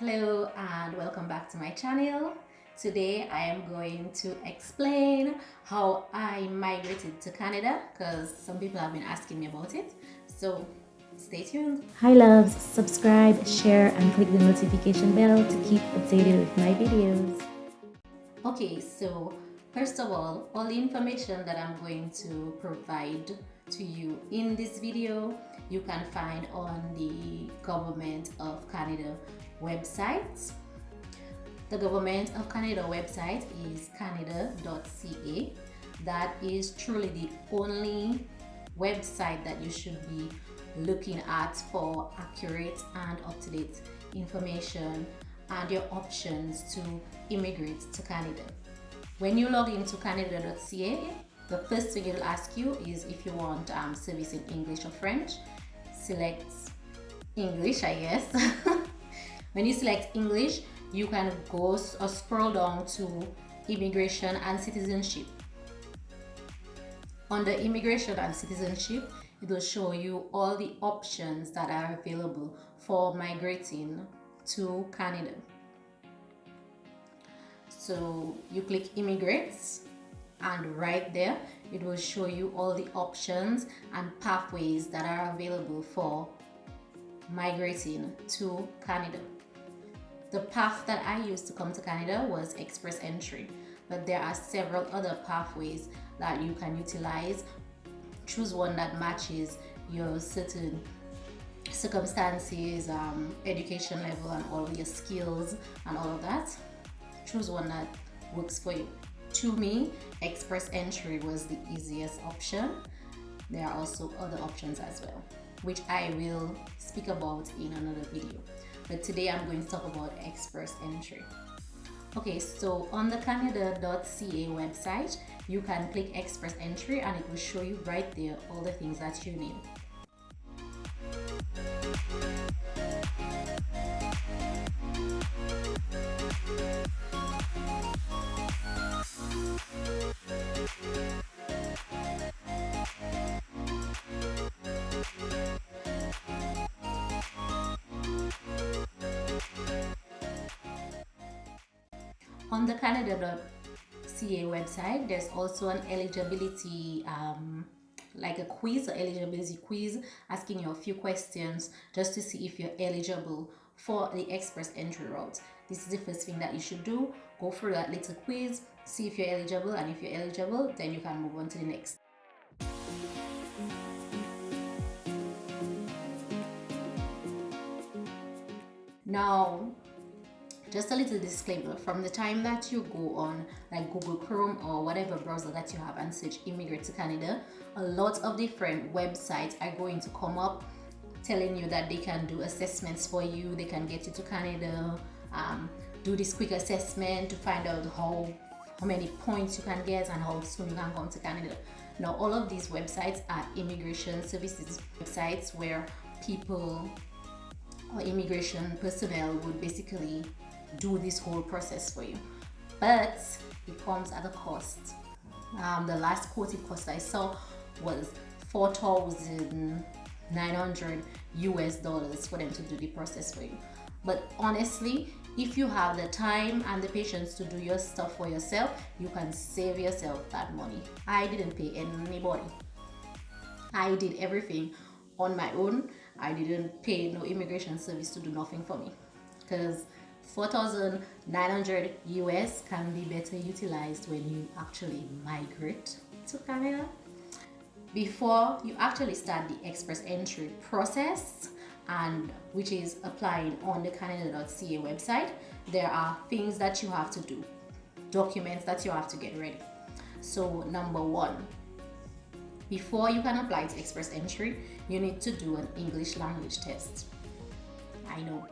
Hello and welcome back to my channel. Today I am going to explain how I migrated to Canada because some people have been asking me about it. So stay tuned. Hi loves, subscribe, share and click the notification bell to keep updated with my videos. Okay, so first of all the information that I'm going to provide to you in this video you can find on the Government of Canada website. The Government of Canada website is canada.ca. That is truly the only website that you should be looking at for accurate and up-to-date information and your options to immigrate to Canada. When you log into canada.ca, the first thing it'll ask you is if you want service in English or French. Select English, I guess. When you select English, you can go or scroll down to Immigration and Citizenship. Under Immigration and Citizenship, it will show you all the options that are available for migrating to Canada. So you click Immigrate, and right there it will show you all the options and pathways that are available for migrating to Canada. The path that I used to come to Canada was express entry, but there are several other pathways that you can utilize. Choose one that matches your certain circumstances, education level and all your skills and all of that. Choose one that works for you. To me, express entry was the easiest option. There are also other options as well, which I will speak about in another video. But today I'm going to talk about express entry. Okay, so on the canada.ca website, you can click express entry and it will show you right there all the things that you need. On the canada.ca website, there's also an eligibility, like a quiz, an eligibility quiz, asking you a few questions just to see if you're eligible for the express entry route. This is the first thing that you should do. Go through that little quiz, see if you're eligible, and if you're eligible, then you can move on to the next. Now, just a little disclaimer, from the time that you go on like Google Chrome or whatever browser that you have and search Immigrate to Canada, a lot of different websites are going to come up telling you that they can do assessments for you, they can get you to Canada, do this quick assessment to find out how many points you can get and how soon you can come to Canada. Now, all of these websites are immigration services websites where people or immigration personnel would basically do this whole process for you, but it comes at a cost. The last quoted cost I saw was $4,900 for them to do the process for you. But honestly, if you have the time and the patience to do your stuff for yourself, you can save yourself that money. I didn't pay anybody. I did everything on my own. I didn't pay no immigration service to do nothing for me, because $4,900 US can be better utilized when you actually migrate to Canada. Before you actually start the express entry process, and which is applying on the canada.ca website, there are things that you have to do, documents that you have to get ready. So number one, before you can apply to express entry, you need to do an English language test. I know,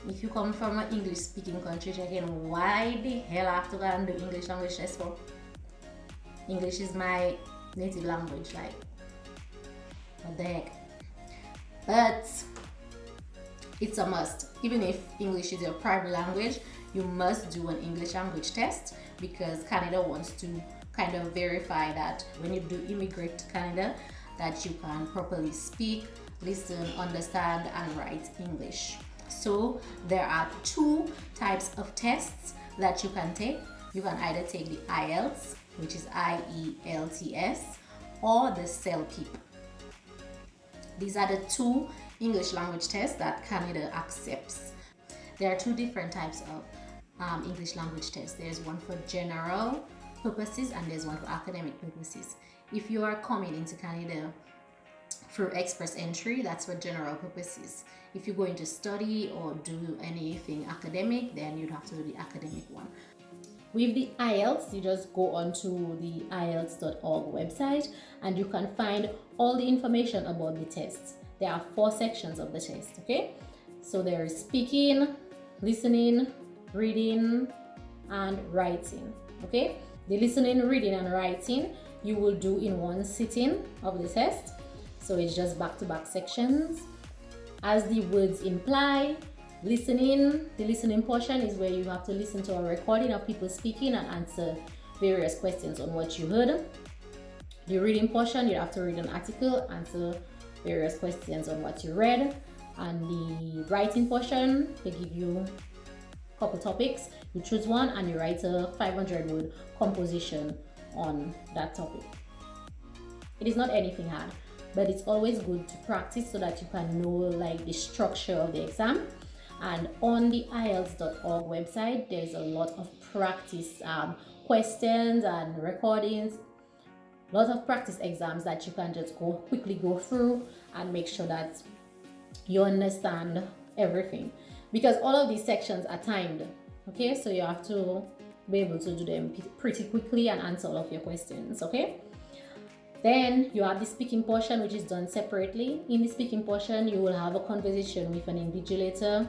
if you come from an English speaking country, again, why the hell I have to go and do English language test for? English is my native language, like, what the heck? But it's a must. Even if English is your primary language, you must do an English language test, because Canada wants to kind of verify that when you do immigrate to Canada, that you can properly speak, listen, understand, and write English. So there are two types of tests that you can take. You can either take the IELTS, which is IELTS, or the CELPIP. These are the two English language tests that Canada accepts. There are two different types of English language tests. There's one for general purposes and there's one for academic purposes. If you are coming into Canada through express entry, that's for general purposes. If you're going to study or do anything academic, then you'd have to do the academic one. With the IELTS, you just go onto the IELTS.org website and you can find all the information about the tests. There are 4 sections of the test, okay? So there is speaking, listening, reading, and writing, okay? The listening, reading, and writing you will do in one sitting of the test. So it's just back-to-back sections. As the words imply, listening, the listening portion is where you have to listen to a recording of people speaking and answer various questions on what you heard. The reading portion, you have to read an article, answer various questions on what you read. And the writing portion, they give you a couple topics. You choose one and you write a 500-word composition on that topic. It is not anything hard, but it's always good to practice so that you can know like the structure of the exam. And on the IELTS.org website, there's a lot of practice questions and recordings, lots of practice exams that you can just quickly go through and make sure that you understand everything, because all of these sections are timed, okay? So you have to be able to do them pretty quickly and answer all of your questions, okay? Then you have the speaking portion, which is done separately. In the speaking portion, you will have a conversation with an invigilator.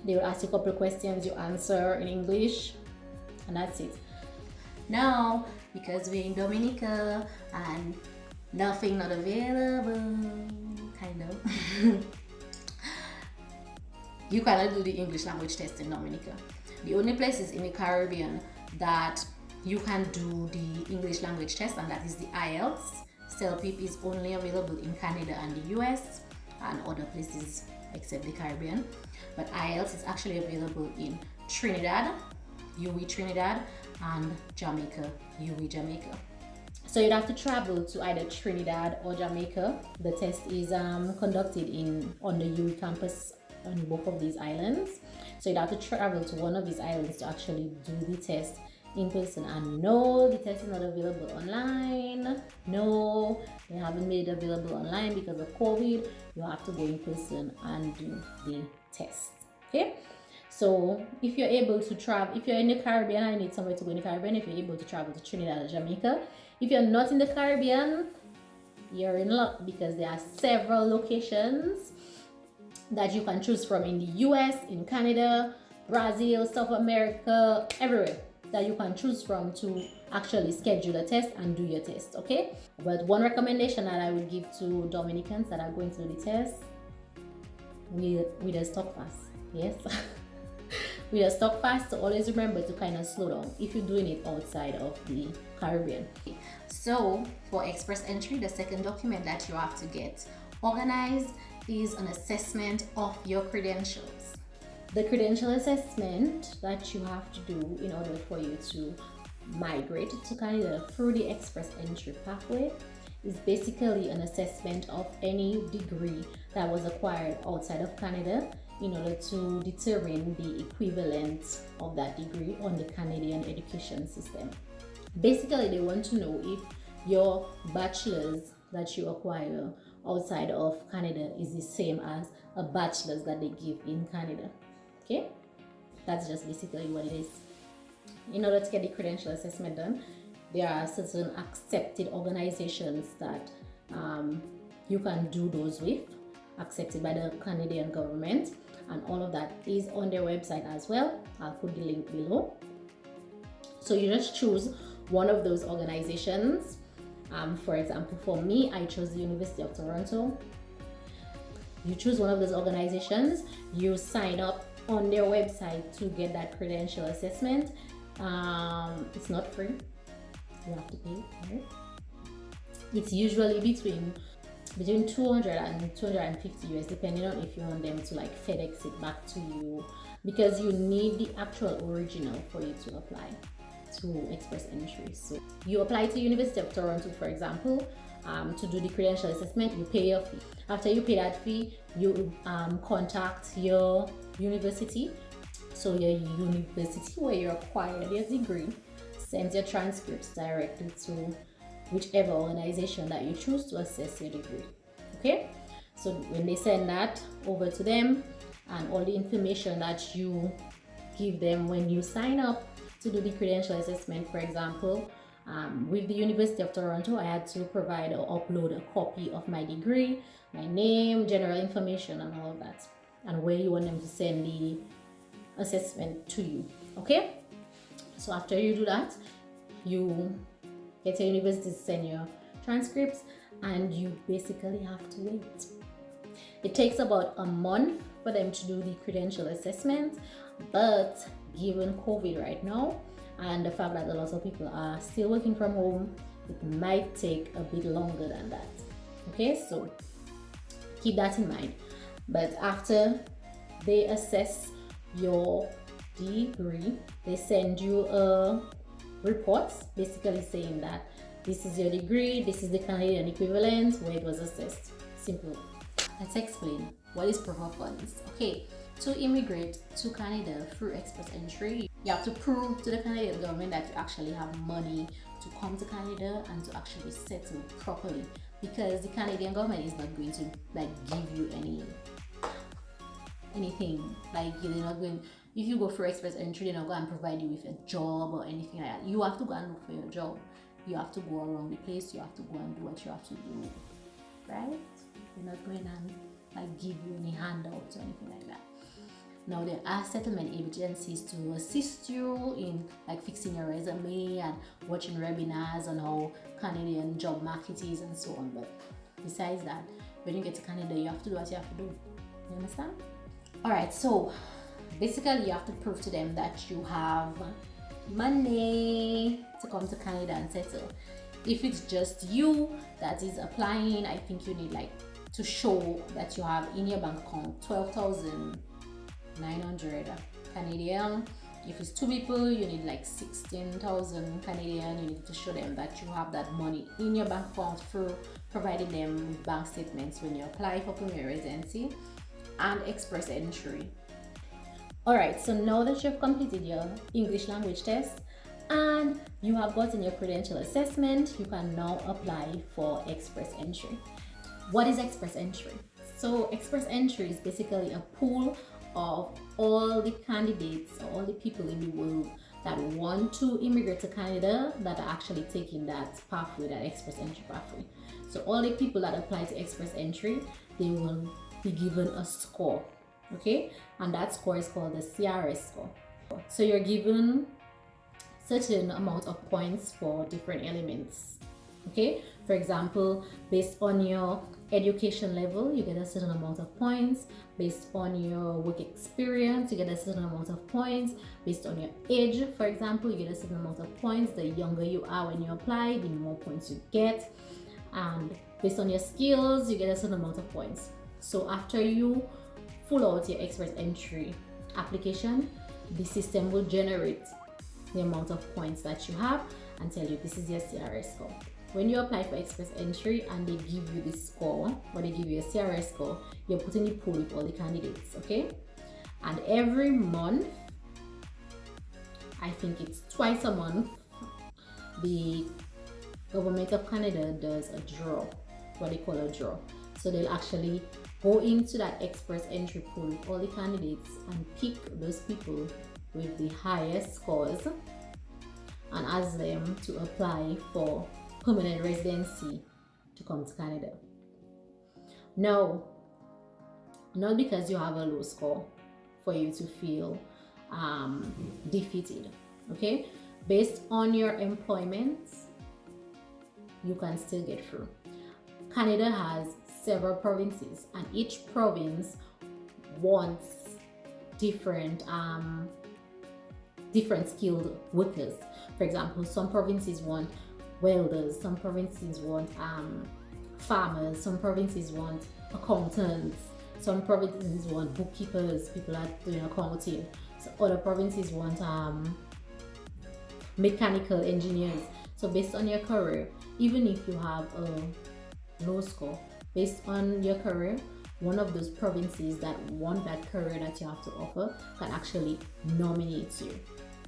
They will ask you a couple of questions, you answer in English, and that's it. Now, because we're in Dominica and nothing not available, kind of, you cannot do the English language test in Dominica. The only places in the Caribbean that you can do the English language test, and that is the IELTS. CELPIP is only available in Canada and the US and other places except the Caribbean. But IELTS is actually available in Trinidad, UE Trinidad, and Jamaica, UE Jamaica. So you'd have to travel to either Trinidad or Jamaica. The test is conducted on the UE campus on both of these islands. So you'd have to travel to one of these islands to actually do the test in person. And no, the test is not available online. No, they haven't made it available online because of COVID. You have to go in person and do the test, okay? So if you're able to travel, if you're in the Caribbean, I need somewhere to go in the Caribbean, if you're able to travel to Trinidad or Jamaica. If you're not in the Caribbean, you're in luck, because there are several locations that you can choose from in the US, in Canada, Brazil, South America, everywhere that you can choose from to actually schedule a test and do your test, okay? But one recommendation that I would give to Dominicans that are going to do the test, we just talk fast, yes? We just talk fast, so always remember to kind of slow down if you're doing it outside of the Caribbean. So for express entry, the second document that you have to get organized is an assessment of your credentials. The credential assessment that you have to do in order for you to migrate to Canada through the express entry pathway is basically an assessment of any degree that was acquired outside of Canada in order to determine the equivalent of that degree on the Canadian education system. Basically, they want to know if your bachelor's that you acquire outside of Canada is the same as a bachelor's that they give in Canada. Okay, that's just basically what it is. In order to get the credential assessment done, there are certain accepted organizations that you can do those with, accepted by the Canadian government, and all of that is on their website as well. I'll put the link below. So you just choose one of those organizations. For example, for me, I chose the University of Toronto. You choose one of those organizations, you sign up on their website to get that credential assessment. It's not free, you have to pay, right? It's usually between between 200 and 250 US, depending on if you want them to like FedEx it back to you, because you need the actual original for you to apply to express entry. So you apply to University of Toronto, for example, to do the credential assessment. You pay your fee. After you pay that fee, you contact your university. So your university where you acquired your degree sends your transcripts directly to whichever organization that you choose to assess your degree. Okay, so when they send that over to them, and all the information that you give them when you sign up to do the credential assessment, for example, with the University of Toronto, I had to provide or upload a copy of my degree, my name, general information, and all of that, and where you want them to send the assessment to you. Okay, so after you do that, you get your university to send your transcripts, and you basically have to wait. It takes about a month for them to do the credential assessment, but given COVID right now and the fact that a lot of people are still working from home, it might take a bit longer than that. Okay, so keep that in mind. But after they assess your degree, they send you a report basically saying that this is your degree, this is the Canadian equivalent, where it was assessed. Simple. Let's explain what is proof of funds. Okay, to immigrate to Canada through express entry, you have to prove to the Canadian government that you actually have money to come to Canada and to actually settle properly, because the Canadian government is not going to like give you anything. Like they're not going, if you go for express entry, they're not going to provide you with a job or anything like that. You have to go and look for your job. You have to go around the place. You have to go and do what you have to do, right? They're not going and like give you any handouts or anything like that. Now there are settlement agencies to assist you in like fixing your resume and watching webinars on how Canadian job market is and so on. But besides that, when you get to Canada, you have to do what you have to do. You understand? Alright, so basically you have to prove to them that you have money to come to Canada and settle. If it's just you that is applying, I think you need like to show that you have in your bank account 12,900 Canadian. If it's two people, you need like 16,000 Canadian. You need to show them that you have that money in your bank account through providing them with bank statements when you apply for Premier Residency and express entry. Alright, so now that you've completed your English language test and you have gotten your credential assessment, you can now apply for express entry. What is express entry? So express entry is basically a pool of all the candidates or all the people in the world that want to immigrate to Canada that are actually taking that pathway, that express entry pathway. So all the people that apply to express entry, they will be given a score, okay? And that score is called the CRS score. So you're given certain amount of points for different elements, okay? For example, based on your education level, you get a certain amount of points. Based on your work experience, you get a certain amount of points. Based on your age, for example, you get a certain amount of points. The younger you are when you apply, the more points you get. And based on your skills, you get a certain amount of points. So after you fill out your express entry application, the system will generate the amount of points that you have and tell you this is your CRS score. When you apply for express entry and they give you this score, or they give you a CRS score, you're put in the pool with all the candidates, okay? And every month, I think it's twice a month, the government of Canada does a draw, what they call a draw. So they'll actually go into that express entry pool with all the candidates and pick those people with the highest scores and ask them to apply for permanent residency to come to Canada. No, not because you have a low score for you to feel defeated, okay? Based on your employment, you can still get through. Canada has several provinces and each province wants different skilled workers. For example, some provinces want welders, some provinces want farmers, some provinces want accountants, some provinces want bookkeepers, people are doing accounting, so other provinces want mechanical engineers. So based on your career, even if you have a low score, based on your career, one of those provinces that want that career that you have to offer can actually nominate you,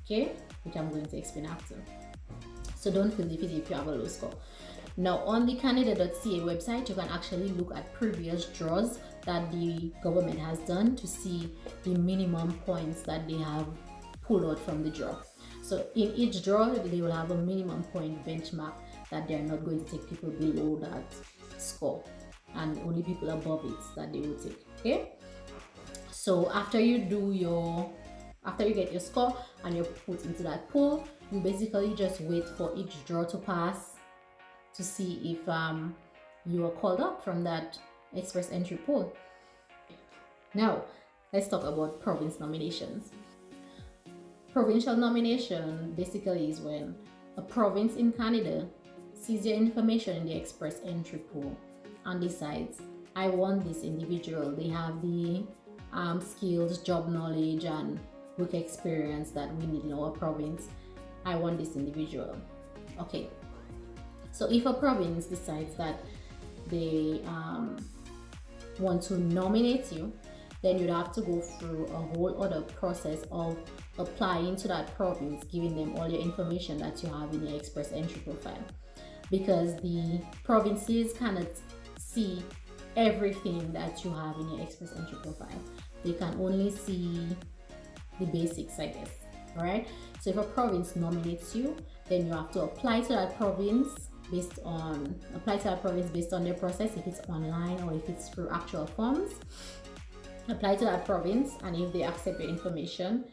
okay, which I'm going to explain after. So don't feel defeated if you have a low score. Now on the Canada.ca website, you can actually look at previous draws that the government has done to see the minimum points that they have pulled out from the draw. So in each draw, they will have a minimum point benchmark that they're not going to take people below that score, and only people above it that they will take. Okay. So after you get your score and you're put into that pool, you basically just wait for each draw to pass to see if you are called up from that express entry pool. Now let's talk about province nominations. Provincial nomination basically is when a province in Canada sees your information in the express entry pool and decides, I want this individual. They have the skills, job knowledge, and work experience that we need in our province. I want this individual. Okay. So if a province decides that they want to nominate you, then you'd have to go through a whole other process of applying to that province, giving them all your information that you have in your express entry profile, because the provinces cannot see everything that you have in your express entry profile. They can only see the basics, I guess. All right. So if a province nominates you, then you have to apply to that province based on their process, if it's online or if it's through actual forms. Apply to that province, and if they accept your information,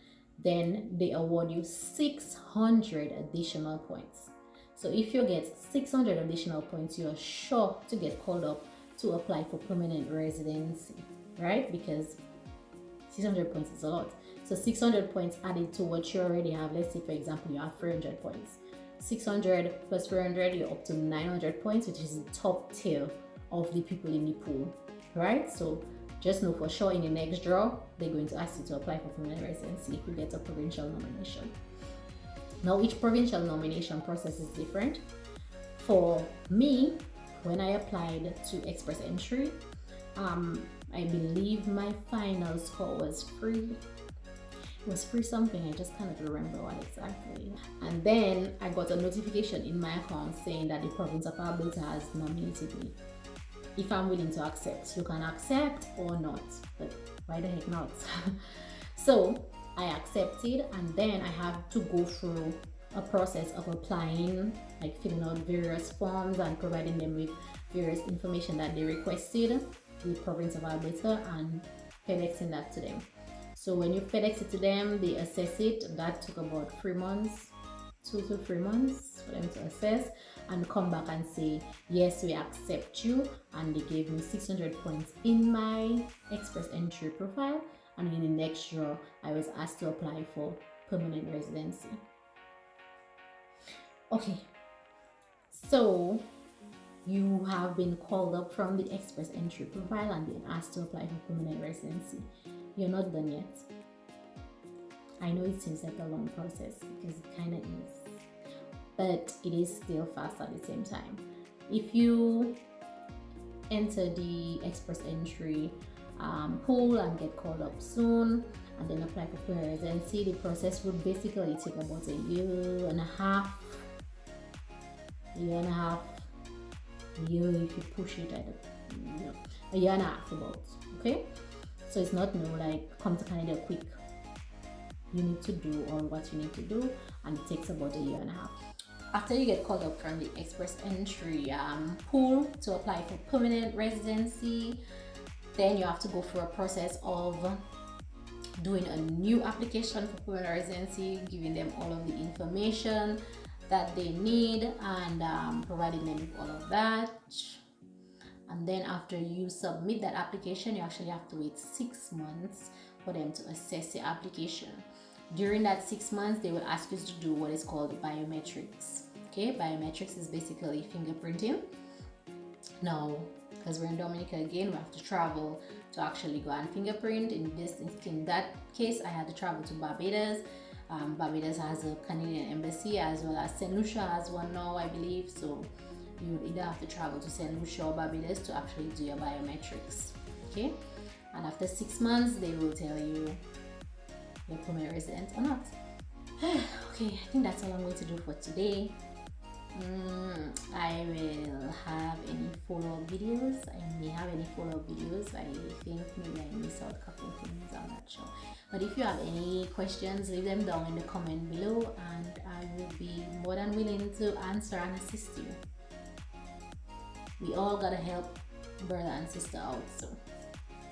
then they award you 600 additional points. So if you get 600 additional points, you are sure to get called up to apply for permanent residency, right? Because 600 points is a lot. So 600 points added to what you already have. Let's say, for example, you have 300 points. 600 plus 300, you're up to 900 points, which is the top tier of the people in the pool, right? So just know for sure in the next draw, they're going to ask you to apply for permanent residency if you get a provincial nomination. Now, each provincial nomination process is different. For me, when I applied to express entry, I believe my final score was free. It was free something, I just cannot remember what exactly. And then I got a notification in my account saying that the province of Alberta has nominated me. If I'm willing to accept, you can accept or not, but why the heck not? So I accepted, and then I had to go through a process of applying, like filling out various forms and providing them with various information that they requested, the province of Alberta, and FedExing that to them. So when you FedEx it to them, they assess it. That took about 3 months, 2 to 3 months for them to assess and come back and say, yes, we accept you. And they gave me 600 points in my express entry profile. And in the next draw, I was asked to apply for permanent residency. Okay, so you have been called up from the express entry profile and been asked to apply for permanent residency. You're not done yet. I know it seems like a long process, because it kind of is, but it is still fast at the same time. If you enter the express entry pool and get called up soon and then apply for permanent residency, the process would basically take about a year and a half if you push it at a year and a half about. Okay, so it's not like come to Canada quick. You need to do all what you need to do, and it takes about a year and a half. After you get called up from the express entry pool to apply for permanent residency, then you have to go through a process of doing a new application for permanent residency, giving them all of the information that they need, and providing them with all of that. And then after you submit that application, you actually have to wait 6 months for them to assess your application. During that 6 months, they will ask you to do what is called biometrics. Okay, biometrics is basically fingerprinting. Now, because we're in Dominica again, we have to travel to actually go and fingerprint. In that case, I had to travel to Barbados. Barbados has a Canadian embassy, as well as St. Lucia has one now, I believe. So you either have to travel to St. Lucia or Barbados to actually do your biometrics. Okay, and after 6 months, they will tell you you're permanent resident or not. Okay, I think that's all I'm going to do for today. I will have any follow-up videos. I may have any follow-up videos. I think maybe I missed out a couple of things, I'm not sure. But if you have any questions, leave them down in the comment below and I will be more than willing to answer and assist you. We all gotta help brother and sister out, so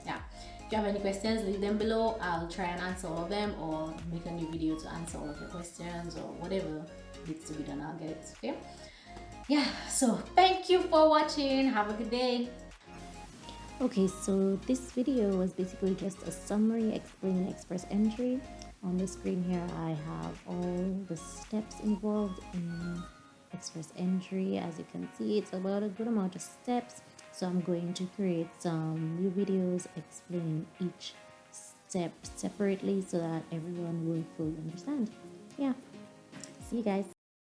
yeah. If you have any questions, leave them below. I'll try and answer all of them or make a new video to answer all of your questions or whatever needs to be done, I'll get it. Okay, yeah, so thank you for watching. Have a good day. Okay, so this video was basically just a summary explaining express entry. On the screen here I have all the steps involved in express entry. As you can see, it's about a good amount of steps, so I'm going to create some new videos explaining each step separately so that everyone will fully understand. Yeah, see you guys.